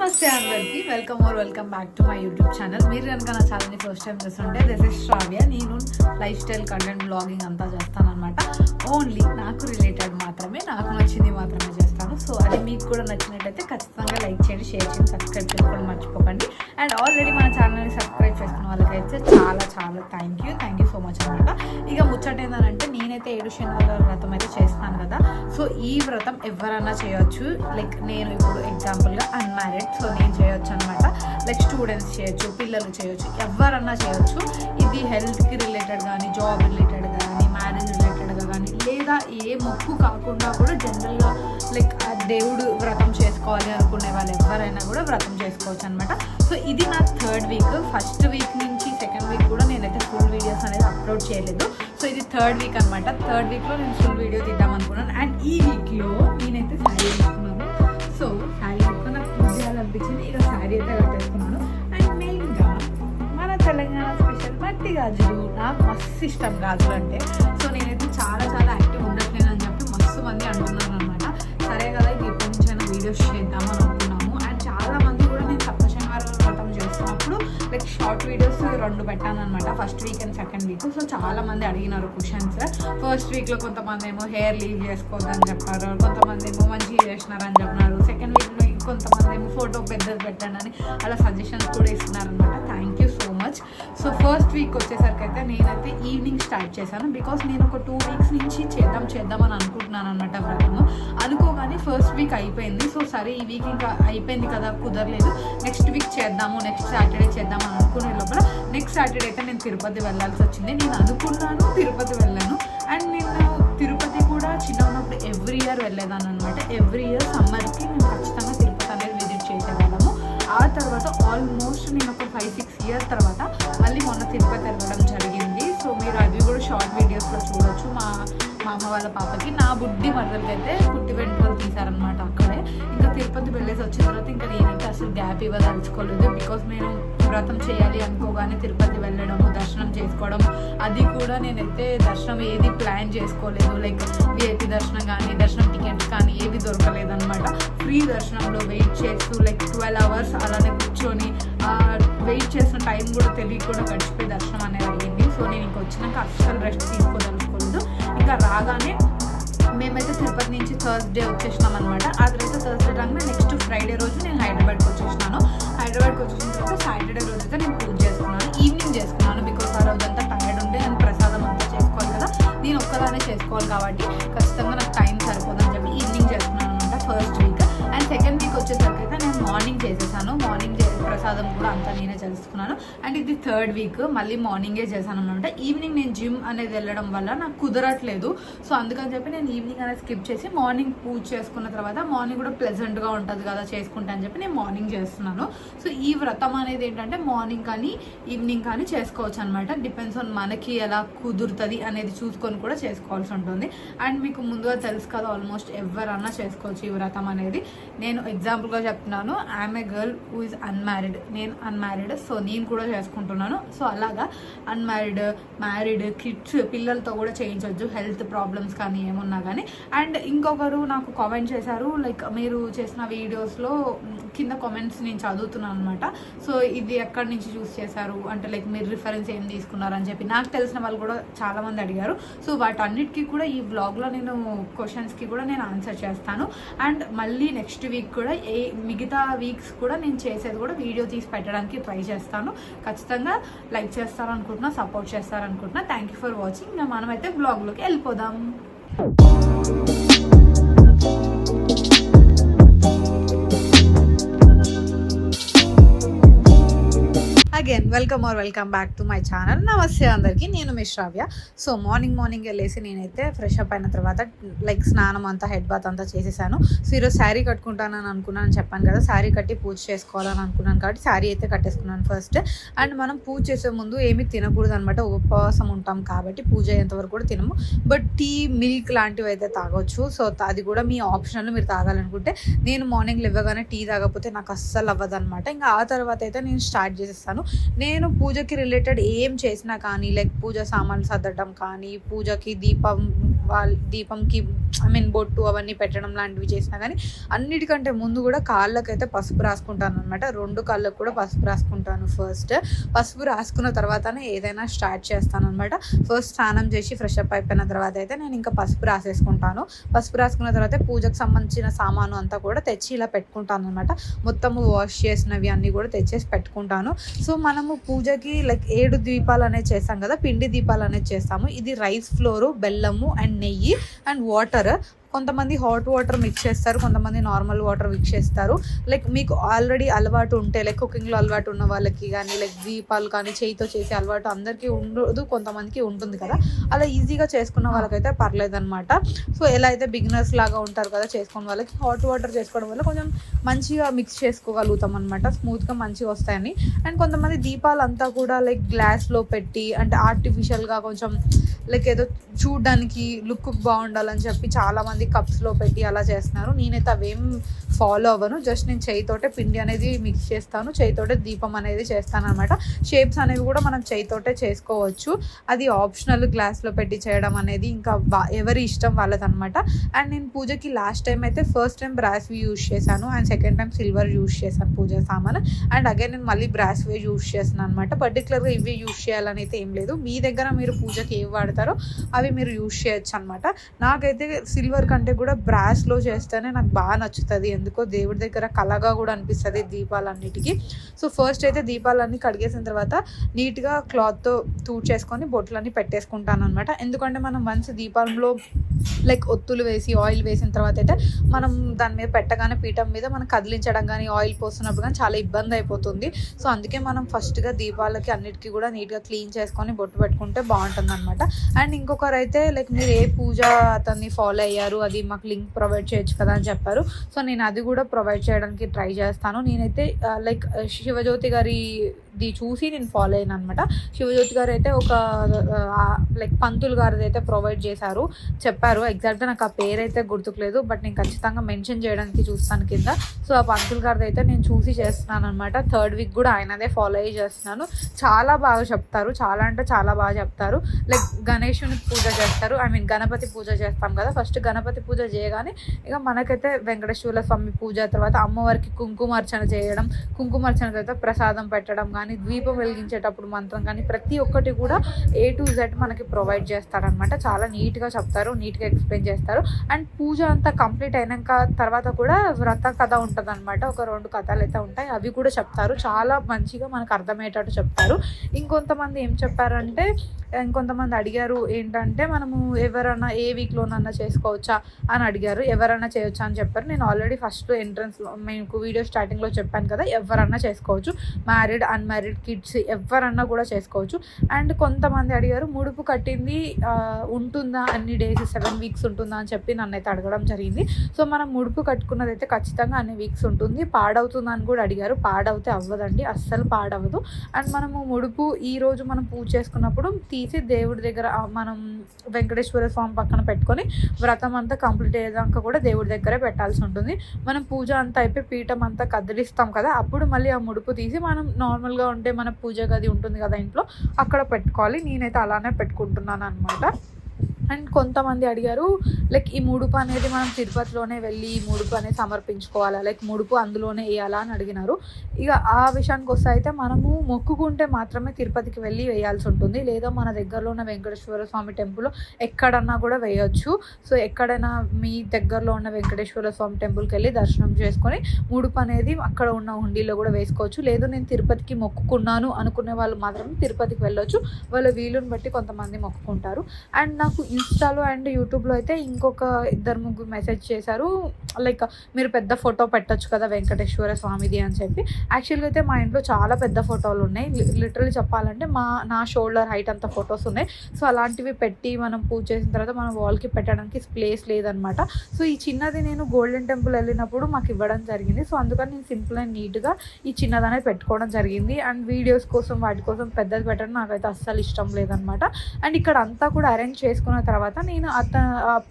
నమస్తే అందరికి welcome back to my YouTube channel. మీరు కనుక నా ఛానల్ని ఫస్ట్ టైం చూస్తుంటే దిస్ ఇస్ శ్రావ్య. నేను లైఫ్ స్టైల్ కంటెంట్ బ్లాగింగ్ అంతా చేస్తానన్నమాట. ఓన్లీ నాకు రిలేటెడ్ మాత్రమే, నాకు నచ్చింది మాత్రమే చేస్తాను. సో అది మీకు కూడా నచ్చినట్టయితే ఖచ్చితంగా లైక్ చేయండి, షేర్ చేయండి, సబ్స్క్రైబ్ చేసుకోవడం మర్చిపోకండి. అండ్ ఆల్రెడీ మన ఛానల్ని సబ్స్క్రైబ్ చేసుకున్న వాళ్ళకైతే చాలా చాలా థ్యాంక్ యూ సో మచ్ అనమాట. ఇక ముచ్చట ఏంటంటే నేనైతే 7 శనివారాల వ్రతం అయితే చేస్తాను కదా. సో ఈ వ్రతం ఎవరన్నా చేయొచ్చు. లైక్ నేను ఇప్పుడు ఎగ్జాంపుల్గా అన్మ్యారీడ్, సో నేను చేయొచ్చు అనమాట. లైక్ స్టూడెంట్స్ చేయొచ్చు, పిల్లలు చేయొచ్చు, ఎవరన్నా చేయొచ్చు. ఇది హెల్త్కి రిలేటెడ్ కానీ, జాబ్ రిలేటెడ్ కానీ, మ్యారేజ్ రిలేటెడ్గా కానీ, లేదా ఏ మొక్కు కాకుండా కూడా జనరల్గా లైక్ దేవుడు వ్రతం చేసుకోవాలి అనుకునే వాళ్ళు ఎవరైనా కూడా వ్రతం చేసుకోవచ్చు అనమాట. సో ఇది నా 3rd వీక్. ఫస్ట్ వీక్ నుంచి 2nd వీక్ కూడా నేనైతే ఫుల్ వీడియోస్ అనేది అప్లోడ్ చేయలేదు. సో ఇది 3rd వీక్ అనమాట. 3rd వీక్లో నేను ఫుల్ వీడియో తీద్దాం అనుకున్నాను. అండ్ ఈ వీక్లో నేనైతే శారీ తీసుకున్నాను. సో శారీ తీసుకుని నాకు పూజ చేయాలనిపించింది. ఇక శారీ అయితే కట్టేసుకున్నాను. అండ్ మెయిన్గా మన తెలంగాణ స్పెషల్ మట్టి గాజులు. నాకు మస్తు ఇష్టం గాజులు అంటే. సో నేనైతే చాలా చాలా యాక్టివ్ ఉండట్లేదు అని చెప్పి మస్తు మంది అంటున్నాను అనమాట. సరే కదా, ఇది ఎప్పటి నుంచైనా వీడియోస్ చేద్దామని అనుకున్నాము. అండ్ చాలా మంది కూడా నేను సప్త శనివారాల వ్రతం చేస్తున్నప్పుడు లైక్ షార్ట్ వీడియోస్ 2 పెట్టాను అనమాట, first week and 2nd week. So చాలా మంది అడిగినారు క్వశ్చన్స్. ఫస్ట్ వీక్లో కొంతమంది ఏమో హెయిర్ లీవ్ చేసుకోవద్దని చెప్పారు, కొంతమంది ఏమో మంచిగా చేసినారని చెప్పినారు. 2nd వీక్లో కొంతమంది ఏమో ఫోటో పెద్దది పెట్టండి అని అలా సజెషన్స్ కూడా ఇస్తున్నారనమాట. Thank you so much. So first week వచ్చేసరికి అయితే నేనైతే ఈవినింగ్ స్టార్ట్ చేశాను. బికాస్ నేను ఒక 2 వీక్స్ నుంచి చేద్దామని అనుకుంటున్నాను అనమాట వ్రతము. అనుకోగానే ఫస్ట్ వీక్ అయిపోయింది. సో సరే ఈ వీక్ ఇంకా అయిపోయింది కదా, కుదరలేదు, నెక్స్ట్ వీక్ చేద్దాము, నెక్స్ట్ సాటర్డే చేద్దామని అనుకునే లోపల నెక్స్ట్ సాటర్డే అయితే నేను తిరుపతి వెళ్ళాల్సి వచ్చింది. నేను అనుకున్నాను, తిరుపతి వెళ్ళాను. అండ్ నేను తిరుపతి కూడా చిన్న ఉన్నప్పుడు ఎవ్రీ ఇయర్ వెళ్ళేదాన్ని అనమాట. ఎవ్రీ ఇయర్ సమ్మర్కి మేము ఖచ్చితంగా తిరుపతి అనేది విజిట్ చేసేవాళ్ళము. ఆ తర్వాత ఆల్మోస్ట్ నేను ఒక 5-6 ఇయర్స్ తర్వాత మళ్ళీ మొన్న తిరుపతి వెళ్ళడం జరిగింది. సో మీరు అవి కూడా షార్ట్ వీడియోస్లో చూడొచ్చు. మా అమ్మ వాళ్ళ పాపకి, నా బుడ్డి మరదలకి అయితే పుట్టి వెంట్రుకలు తీశారనమాట అక్కడే. ఇంకా తిరుపతి వెళ్ళేసి వచ్చిన తర్వాత ఇంకా నేనైతే అసలు గ్యాప్ ఇవ్వదలుచుకోలేదు. బికాస్ నేను వ్రతం చేయాలి అనుకోగానే తిరుపతి వెళ్ళడము, దర్శనం చేసుకోవడం, అది కూడా నేనైతే దర్శనం ఏది ప్లాన్ చేసుకోలేదు. లైక్ విఐపి దర్శనం కానీ, దర్శనం టికెట్స్ కానీ ఏవి దొరకలేదు అనమాట. ఫ్రీ దర్శనంలో వెయిట్ చేస్తూ లైక్ 12 hours అలానే కూర్చొని వెయిట్ చేసిన టైం కూడా తెలియకుండా గడిచిపోయి దర్శనం అనేది అయ్యింది. సో నేను ఇంక వచ్చినాక అస్సలు రెస్ట్ తీసుకోదలుచుకోలేదు. ఇంకా రాగానే మేమైతే తిరుపతి నుంచి థర్స్డే వచ్చేసినాం అనమాట. ఆ తర్వాత థర్స్డే రాగానే నెక్స్ట్ ఫ్రైడే రోజు నేను హైదరాబాద్కి వచ్చేసినాను. హైదరాబాద్కి వచ్చేసిన తర్వాత సాటర్డే రోజు అయితే నేను పూజ చేసుకున్నాను. ఈవినింగ్ చేసుకున్నాను. బికాస్ ఆ రోజంతా టైర్డ్ ఉంటే నేను ప్రసాదం అంతా చేసుకోవాలి కదా, నేను ఒక్కదానే చేసుకోవాలి కాబట్టి ఖచ్చితంగా నాకు టైం సరిపోదని చెప్పి ఈవినింగ్ చేసుకున్నాను అనమాట first week. And 2nd week వచ్చేసరికి అయితే నేను మార్నింగ్ చేసేసాను. మార్నింగ్ ప్రసాదం కూడా అంతా నేనే చేసుకున్నాను. అండ్ ఇది 3rd వీక్, మళ్ళీ మార్నింగే చేశాను అనమాట. ఈవినింగ్ నేను జిమ్ అనేది వెళ్ళడం వల్ల నాకు కుదరట్లేదు. సో అందుకని చెప్పి నేను ఈవినింగ్ అనేది స్కిప్ చేసి మార్నింగ్ పూజ చేసుకున్న తర్వాత మార్నింగ్ కూడా ప్లెజెంట్గా ఉంటుంది కదా చేసుకుంటా అని చెప్పి నేను మార్నింగ్ చేస్తున్నాను. సో ఈ వ్రతం అనేది ఏంటంటే మార్నింగ్ కానీ ఈవినింగ్ కానీ చేసుకోవచ్చు అనమాట. డిపెండ్స్ ఆన్ మనకి ఎలా కుదురుతుంది అనేది చూసుకొని కూడా చేసుకోవాల్సి ఉంటుంది. అండ్ మీకు ముందుగా తెలుసు కదా, ఆల్మోస్ట్ ఎవరన్నా చేసుకోవచ్చు ఈ వ్రతం అనేది. నేను ఎగ్జాంపుల్గా చెప్తున్నాను, I'm a girl who is unmarried. నేను అన్మ్యారీడ్, సో నేను కూడా చేసుకుంటున్నాను. సో అలాగా అన్మ్యారీడ్, మ్యారీడ్, కిడ్స్, పిల్లలతో కూడా చేయించవచ్చు హెల్త్ ప్రాబ్లమ్స్ కానీ ఏమున్నా కానీ. అండ్ ఇంకొకరు నాకు కామెంట్ చేశారు, లైక్ మీరు చేసిన వీడియోస్లో కింద కామెంట్స్ నేను చదువుతున్నాను అనమాట. సో ఇది ఎక్కడి నుంచి చూస్ చేశారు అంటే లైక్ మీరు రిఫరెన్స్ ఏం తీసుకున్నారని చెప్పి నాకు తెలిసిన వాళ్ళు కూడా చాలామంది అడిగారు. సో వాటన్నిటికీ కూడా ఈ వ్లాగ్లో నేను క్వశ్చన్స్కి కూడా నేను ఆన్సర్ చేస్తాను. అండ్ మళ్ళీ నెక్స్ట్ వీక్ కూడా మిగతా వీక్స్ కూడా నేను చేసేది కూడా వీడియో తీసి పెట్టడానికి ట్రై చేస్తాను. ఖచ్చితంగా లైక్ చేస్తారనుకుంటున్నా, సపోర్ట్ చేస్తారనుకుంటున్నా. Thank you for watching. మనమైతే బ్లాగ్లోకి వెళ్ళిపోదాం. Again welcome back to my channel. నమస్తే అందరికీ, నేను మీ శ్రావ్య. సో మార్నింగ్ వెళ్ళేసి నేనైతే ఫ్రెష్ అప్ అయిన తర్వాత లైక్ స్నానం అంతా, హెడ్ బాత్ అంతా చేసేసాను. సో ఈరోజు శారీ కట్టుకుంటానని అనుకున్నాను, చెప్పాను కదా, శారీ కట్టి పూజ చేసుకోవాలని అనుకున్నాను కాబట్టి శారీ అయితే కట్టేసుకున్నాను ఫస్ట్. అండ్ మనం పూజ చేసే ముందు ఏమీ తినకూడదు అనమాట, ఉపవాసం ఉంటాం కాబట్టి పూజ అయ్యేంతవరకు కూడా తినము. బట్ టీ, మిల్క్ లాంటివి అయితే తాగొచ్చు. సో అది కూడా మీ ఆప్షన్లో, మీరు తాగాలనుకుంటే. నేను మార్నింగ్ లేవగానే టీ తాగకపోతే నాకు అస్సలు అవ్వదు అనమాట. ఇంకా ఆ తర్వాత అయితే నేను స్టార్ట్ చేసేస్తాను. నేను పూజకి రిలేటెడ్ ఏం చేసినా కానీ, లైక్ పూజ సామాన్లు సర్దడం కానీ, పూజకి దీపంకి బొట్టు అవన్నీ పెట్టడం లాంటివి చేసినా కానీ అన్నిటికంటే ముందు కూడా కాళ్ళకైతే పసుపు రాసుకుంటాను అనమాట. 2 కాళ్ళకు కూడా పసుపు రాసుకుంటాను. ఫస్ట్ పసుపు రాసుకున్న తర్వాతనే ఏదైనా స్టార్ట్ చేస్తాను అనమాట. ఫస్ట్ స్నానం చేసి ఫ్రెష్ అప్ అయిపోయిన తర్వాత అయితే నేను ఇంకా పసుపు రాసేసుకుంటాను. పసుపు రాసుకున్న తర్వాత పూజకు సంబంధించిన సామాను అంతా కూడా తెచ్చి ఇలా పెట్టుకుంటాను అనమాట. మొత్తము వాష్ చేసినవి అన్నీ కూడా తెచ్చేసి పెట్టుకుంటాను. సో మనము పూజకి లైక్ 7 దీపాలు అనేది చేస్తాం కదా, పిండి దీపాలు అనేది చేస్తాము. ఇది రైస్ ఫ్లోరు, బెల్లము అండ్ నెయ్యి అండ్ వాటర్. కొంతమంది హాట్ వాటర్ మిక్స్ చేస్తారు, కొంతమంది నార్మల్ వాటర్ మిక్స్ చేస్తారు. లైక్ మీకు ఆల్రెడీ అలవాటు ఉంటే, లైక్ కుకింగ్లో అలవాటు ఉన్న వాళ్ళకి కానీ, లైక్ దీపాలు కానీ చేయితో చేసే అలవాటు అందరికీ ఉండదు, కొంతమందికి ఉంటుంది కదా. అలా ఈజీగా చేసుకున్న వాళ్ళకైతే పర్లేదన్నమాట. సో ఎలా అయితే బిగినర్స్ లాగా ఉంటారు కదా చేసుకున్న వాళ్ళకి, హాట్ వాటర్ చేసుకోవడం వల్ల కొంచెం మంచిగా మిక్స్ చేసుకోగలుగుతాం అనమాట, స్మూత్గా మంచిగా వస్తాయని. అండ్ కొంతమంది దీపాలు అంతా కూడా లైక్ గ్లాస్లో పెట్టి, అంటే ఆర్టిఫిషియల్గా కొంచెం లైక్ ఏదో చూడడానికి లుక్ బాగుండాలని చెప్పి చాలామంది కప్స్లో పెట్టి అలా చేస్తున్నారు. నేనైతే అవేం ఫాలో అవ్వను. జస్ట్ నేను చేయితోటే పిండి అనేది మిక్స్ చేస్తాను, చేయితోటే దీపం అనేది చేస్తాను అనమాట. షేప్స్ అనేవి కూడా మనం చేయితోటే చేసుకోవచ్చు, అది ఆప్షనల్. గ్లాస్లో పెట్టి చేయడం అనేది ఇంకా ఎవరి ఇష్టం వాళ్ళదనమాట. అండ్ నేను పూజకి లాస్ట్ టైం అయితే ఫస్ట్ టైం బ్రాస్వి యూజ్ చేశాను and second time silver use చేశాను పూజ సామాన్. అండ్ అగైన్ నేను మళ్ళీ బ్రాస్వే యూజ్ చేస్తున్నాను అనమాట. పర్టికులర్గా ఇవి యూజ్ చేయాలని అయితే ఏం లేదు, మీ దగ్గర మీరు పూజకి ఏవి వాడతారో అవి మీరు యూజ్ చేయొచ్చు అనమాట. నాకైతే సిల్వర్ కంటే కూడా బ్రాస్లో చేస్తేనే నాకు బాగా నచ్చుతుంది, ఎందుకో దేవుడి దగ్గర కళగా కూడా అనిపిస్తుంది దీపాలన్నిటికీ. సో ఫస్ట్ అయితే దీపాలన్నీ కడిగేసిన తర్వాత నీట్గా క్లాత్తో చేసుకొని బొట్లన్నీ పెట్టేసుకుంటాను అనమాట. ఎందుకంటే మనం వన్స్ దీపంలో లైక్ ఒత్తులు వేసి ఆయిల్ వేసిన తర్వాత అయితే మనం దాని మీద పెట్టగానే పీఠం మీద మనం కదిలించడం కానీ ఆయిల్ పోస్తున్నప్పుడు కానీ చాలా ఇబ్బంది అయిపోతుంది. సో అందుకే మనం ఫస్ట్గా దీపాలకి అన్నిటికీ కూడా నీట్గా క్లీన్ చేసుకొని బొట్టు పెట్టుకుంటే బాగుంటుంది అనమాట. అండ్ ఇంకొకరు అయితే లైక్ మీరు ఏ పూజ అతన్ని ఫాలో అయ్యారు, అది మాకు లింక్ ప్రొవైడ్ చేయొచ్చు కదా అని చెప్పారు. సో నేను అది కూడా ప్రొవైడ్ చేయడానికి ట్రై చేస్తాను. నేనైతే లైక్ శివజ్యోతి గారిది చూసి నేను ఫాలో అయ్యాను అనమాట. శివజ్యోతి గారు అయితే ఒక లైక్ పంతులు గారిది అయితే ప్రొవైడ్ చేశారు, చెప్పారు. ఎగ్జాక్ట్గా నాకు ఆ పేరు అయితే గుర్తుకులేదు, బట్ నేను ఖచ్చితంగా మెన్షన్ చేయడానికి చూస్తాను కింద. సో ఆ పంతులు గారిది అయితే నేను చూసి చేస్తున్నాను అనమాట. 3rd వీక్ కూడా ఆయనదే ఫాలో అయ్యి చేస్తున్నాను. చాలా బాగా చెప్తారు, చాలా అంటే చాలా బాగా చెప్తారు. లైక్ గణేశుని పూజ చేస్తారు, గణపతి పూజ చేస్తాం కదా. ఫస్ట్ గణపతి పూజ చేయగానే ఇక మనకైతే వెంకటేశ్వర స్వామి పూజ, తర్వాత అమ్మవారికి కుంకుమార్చన చేయడం, కుంకుమార్చన తర్వాత ప్రసాదం పెట్టడం కానీ, దీపం వెలిగించేటప్పుడు మంత్రం కానీ ప్రతి ఒక్కటి కూడా A to Z మనకి ప్రొవైడ్ చేస్తారనమాట. చాలా నీట్గా చెప్తారు, నీట్గా ఎక్స్ప్లెయిన్ చేస్తారు. అండ్ పూజ అంతా కంప్లీట్ అయినాక తర్వాత కూడా వ్రత కథ ఉంటుంది అనమాట. ఒక 2 కథలు అయితే ఉంటాయి, అవి కూడా చెప్తారు. చాలా మంచిగా మనకు అర్థమయ్యేటట్టు చెప్తారు. ఇంకొంతమంది ఏం చెప్పారంటే, ఇంకొంతమంది అడిగారు ఏంటంటే మనము ఎవరైనా ఏ వీక్లోనన్నా చేసుకోవచ్చా అని అడిగారు. ఎవరైనా చేయొచ్చా అని చెప్పారు. నేను ఆల్రెడీ ఫస్ట్ ఎంట్రన్స్లో మీకు వీడియో స్టార్టింగ్లో చెప్పాను కదా, ఎవరన్నా చేసుకోవచ్చు, మ్యారీడ్ అన్మ్యారీడ్ కిడ్స్ ఎవరన్నా కూడా చేసుకోవచ్చు. అండ్ కొంతమంది అడిగారు ముడుపు కట్టింది ఉంటుందా అన్ని డేస్, 7 వీక్స్ ఉంటుందా అని చెప్పి నన్ను అయితే అడగడం జరిగింది. సో మనం ముడుపు కట్టుకున్నది అయితే ఖచ్చితంగా అన్ని వీక్స్ ఉంటుంది. పాడవుతుందా అని కూడా అడిగారు. పాడవుతే అవ్వదండి, అస్సలు పాడవదు. అండ్ మనము ముడుపు ఈరోజు మనం పూజ చేసుకున్నప్పుడు తీసి దేవుడి దగ్గర మనం వెంకటేశ్వర స్వామి పక్కన పెట్టుకొని వ్రతం అంతా కంప్లీట్ అయ్యేదాకా కూడా దేవుడి దగ్గరే పెట్టాల్సి ఉంటుంది. మనం పూజ అంతా అయిపోయి పీఠం అంతా కదిలిస్తాం కదా, అప్పుడు మళ్ళీ ఆ ముడుపు తీసి మనం నార్మల్గా ఉంటే మన పూజ గది ఉంటుంది కదా ఇంట్లో, అక్కడ పెట్టుకోవాలి. నేనైతే అలానే పెట్టుకుంటున్నాను అనమాట. అండ్ కొంతమంది అడిగారు లైక్ ఈ ముడుపు అనేది మనం తిరుపతిలోనే వెళ్ళి ఈ ముడుపు అనేది సమర్పించుకోవాలా, లైక్ ముడుపు అందులోనే వేయాలా అని అడిగినారు. ఇక ఆ విషయానికి వస్తే అయితే మనము మొక్కుకుంటే మాత్రమే తిరుపతికి వెళ్ళి వేయాల్సి ఉంటుంది, లేదా మన దగ్గరలో ఉన్న వెంకటేశ్వర స్వామి టెంపుల్ ఎక్కడన్నా కూడా వేయొచ్చు. సో ఎక్కడైనా మీ దగ్గరలో ఉన్న వెంకటేశ్వర స్వామి టెంపుల్కి వెళ్ళి దర్శనం చేసుకొని ముడుపు అనేది అక్కడ ఉన్న హుండీలో కూడా వేసుకోవచ్చు. లేదు నేను తిరుపతికి మొక్కుకున్నాను అనుకునే వాళ్ళు మాత్రం తిరుపతికి వెళ్ళొచ్చు, వాళ్ళ వీలుని బట్టి కొంతమంది మొక్కుకుంటారు. అండ్ నాకు ఇన్స్టాలో అండ్ యూట్యూబ్లో అయితే ఇంకొక 2-3 మెసేజ్ చేశారు, లైక్ మీరు పెద్ద ఫోటో పెట్టచ్చు కదా వెంకటేశ్వర స్వామిది అని చెప్పి. యాక్చువల్గా అయితే మా ఇంట్లో చాలా పెద్ద ఫోటోలు ఉన్నాయి, లిటరల్లీ చెప్పాలంటే నా షోల్డర్ హైట్ అంత ఫొటోస్ ఉన్నాయి. సో అలాంటివి పెట్టి మనం పూజ చేసిన తర్వాత మనం వాల్కి పెట్టడానికి ప్లేస్ లేదనమాట. సో ఈ చిన్నది నేను గోల్డెన్ టెంపుల్ వెళ్ళినప్పుడు మాకు ఇవ్వడం జరిగింది. సో అందుకని నేను సింపుల్ అండ్ నీట్గా ఈ చిన్నదనేది పెట్టుకోవడం జరిగింది. అండ్ వీడియోస్ కోసం వాటి కోసం పెద్దది పెట్టడం నాకైతే అస్సలు ఇష్టం లేదనమాట. అండ్ ఇక్కడ అంతా కూడా అరేంజ్ చేసుకున్న తర్వాత నేను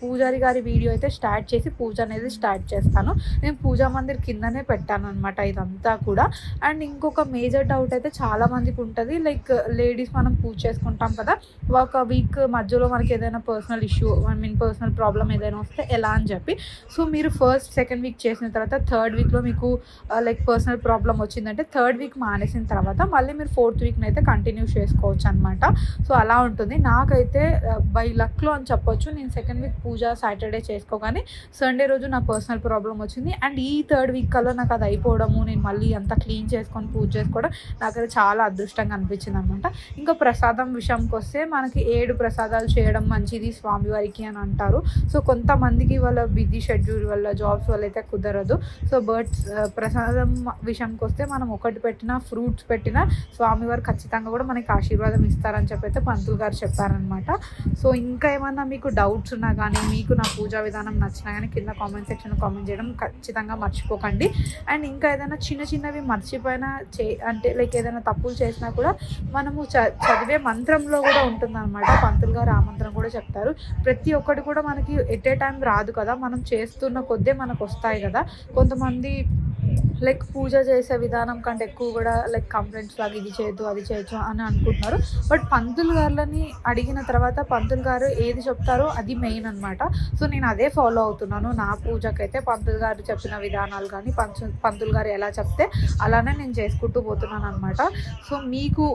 పూజారి గారి వీడియో అయితే స్టార్ట్ చేసి పూజ అనేది స్టార్ట్ చేస్తాను. నేను పూజా మందిర్ కిందనే పెట్టాను అనమాట ఇదంతా కూడా. అండ్ ఇంకొక మేజర్ డౌట్ అయితే చాలా మందికి ఉంటుంది, లైక్ లేడీస్ మనం పూజ చేసుకుంటాం కదా, ఒక వీక్ మధ్యలో మనకి ఏదైనా పర్సనల్ ఇష్యూ పర్సనల్ ప్రాబ్లం ఏదైనా వస్తే ఎలా అని చెప్పి. సో మీరు ఫస్ట్ సెకండ్ వీక్ చేసిన తర్వాత థర్డ్ వీక్లో మీకు లైక్ పర్సనల్ ప్రాబ్లం వచ్చిందంటే థర్డ్ వీక్ మానేసిన తర్వాత మళ్ళీ మీరు ఫోర్త్ వీక్ని అయితే కంటిన్యూ చేసుకోవచ్చు అనమాట. సో అలా ఉంటుంది. నాకైతే బై లక్లో అని చెప్పొచ్చు, నేను సెకండ్ వీక్ పూజ సాటర్డే చేసుకోగానే సండే రోజు నా పర్సనల్ ప్రాబ్లం వచ్చింది. అండ్ ఈ థర్డ్ వీక్ కల్లా నాకు అది అయిపోవడము, నేను మళ్ళీ అంతా క్లీన్ చేసుకొని పూజ చేసుకోవడం నాకైతే చాలా అదృష్టంగా అనిపించింది అనమాట. ఇంకా ప్రసాదం విషయంకి వస్తే మనకి 7 ప్రసాదాలు చేయడం మంచిది స్వామివారికి అని అంటారు. సో కొంతమందికి వాళ్ళ బిజీ షెడ్యూల్ వల్ల జాబ్స్ వల్ల అయితే కుదరదు. సో ప్రసాదం విషయంకి వస్తే మనం ఒకటి పెట్టినా ఫ్రూట్స్ పెట్టినా స్వామివారు ఖచ్చితంగా కూడా మనకి ఆశీర్వాదం ఇస్తారని చెప్పి అయితే పంతులు గారు చెప్పారనమాట. సో ఇంకా ఏమన్నా మీకు డౌట్స్ ఉన్నా కానీ మీకు నా పూజా విధానం నచ్చినా కానీ కింద కామెంట్ సెక్షన్లో కామెంట్ చేయడం ఖచ్చితంగా మర్చిపోకండి. అండ్ ఇంకా ఏదైనా చిన్నవి మర్చిపోయినా అంటే లైక్ ఏదైనా తప్పులు చేసినా కూడా మనము చదివే మంత్రంలో కూడా ఉంటుందన్నమాట. పంతులు గారు ఆ మంత్రం కూడా చెప్తారు. ప్రతి ఒక్కటి కూడా మనకి ఎట్ ఏ టైం రాదు కదా, మనం చేస్తున్న కొద్దే మనకు వస్తాయి కదా. కొంతమంది లైక్ పూజ చేసే విధానం కంటే ఎక్కువ కూడా లైక్ కంప్లైంట్స్ లాగా ఇది చేయొద్దు అది చేయొచ్చు అని అనుకుంటున్నారు. బట్ పంతులు గారులని అడిగిన తర్వాత పంతులు గారు ఏది చెప్తారో అది మెయిన్ అనమాట. సో నేను అదే ఫాలో అవుతున్నాను. నా పూజకైతే పంతులు గారు చెప్పిన విధానాలు కానీ పంతులు గారు ఎలా చెప్తే అలానే నేను చేసుకుంటూ పోతున్నాను అనమాట. సో మీకు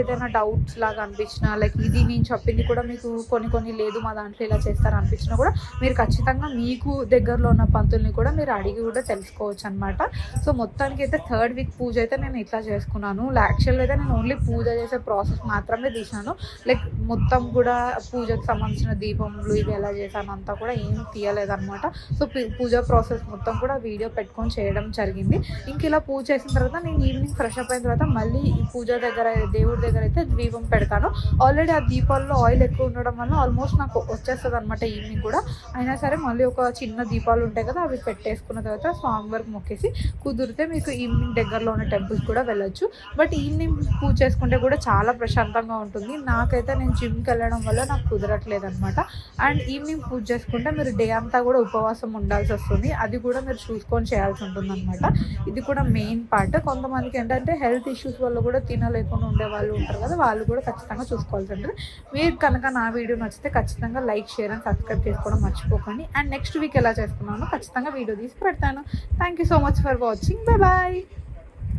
ఏదైనా డౌట్స్ లాగా అనిపించినా లైక్ ఇది నేను చెప్పింది కూడా మీకు కొన్ని లేదు మా దాంట్లో ఇలా చేస్తారు అనిపించినా కూడా మీరు ఖచ్చితంగా మీకు దగ్గరలో ఉన్న పంతుల్ని కూడా మీరు అడిగి కూడా తెలుసుకోవచ్చు అనమాట. సో మొత్తానికి అయితే థర్డ్ వీక్ పూజ అయితే నేను ఇట్లా చేసుకున్నాను. యాక్చువల్గా అయితే నేను ఓన్లీ పూజ చేసే ప్రాసెస్ మాత్రమే తీసాను, లైక్ మొత్తం కూడా పూజకు సంబంధించిన దీపములు ఇవి ఎలా చేశాను అంతా కూడా ఏం తీయలేదన్నమాట. సో పూజా ప్రాసెస్ మొత్తం కూడా వీడియో పెట్టుకొని చేయడం జరిగింది. ఇంక ఇలా పూజ చేసిన తర్వాత నేను ఈవినింగ్ ఫ్రెష్ అప్ అయిన తర్వాత మళ్ళీ ఈ పూజ దగ్గర దేవుడి దగ్గర అయితే దీపం పెడతాను. ఆల్రెడీ ఆ దీపాల్లో ఆయిల్ ఎక్కువ ఉండడం వల్ల ఆల్మోస్ట్ నాకు వచ్చేస్తుంది అనమాట ఈవినింగ్ కూడా. అయినా సరే మళ్ళీ ఒక చిన్న దీపాలు ఉంటాయి కదా, అవి పెట్టేసుకున్న తర్వాత స్వామివారికి మొక్కేసి కుదిరితే మీకు ఈవినింగ్ దగ్గరలో ఉన్న టెంపుల్స్ కూడా వెళ్ళొచ్చు. బట్ ఈవినింగ్ పూజ చేసుకుంటే కూడా చాలా ప్రశాంతంగా ఉంటుంది. నాకైతే నేను జిమ్కి వెళ్ళడం వల్ల నాకు కుదరట్లేదు అనమాట. అండ్ ఈవినింగ్ పూజ చేసుకుంటే మీరు డే అంతా కూడా ఉపవాసం ఉండాల్సి వస్తుంది, అది కూడా మీరు చూసుకొని చేయాల్సి ఉంటుంది అనమాట. ఇది కూడా మెయిన్ పార్ట్. కొంతమందికి ఏంటంటే హెల్త్ ఇష్యూస్ వల్ల కూడా తినలేకుండా ఉండే వాళ్ళు ఉంటారు కదా, వాళ్ళు కూడా ఖచ్చితంగా చూసుకోవాల్సి ఉంటుంది. మీరు కనుక నా వీడియో నచ్చితే ఖచ్చితంగా లైక్ షేర్ అండ్ సబ్స్క్రైబ్ చేసుకోవడం మర్చిపోకండి. అండ్ నెక్స్ట్ వీక్ ఎలా చేసుకున్నానో ఖచ్చితంగా వీడియో తీసి పెడతాను. Thank you so much for watching. Bye bye.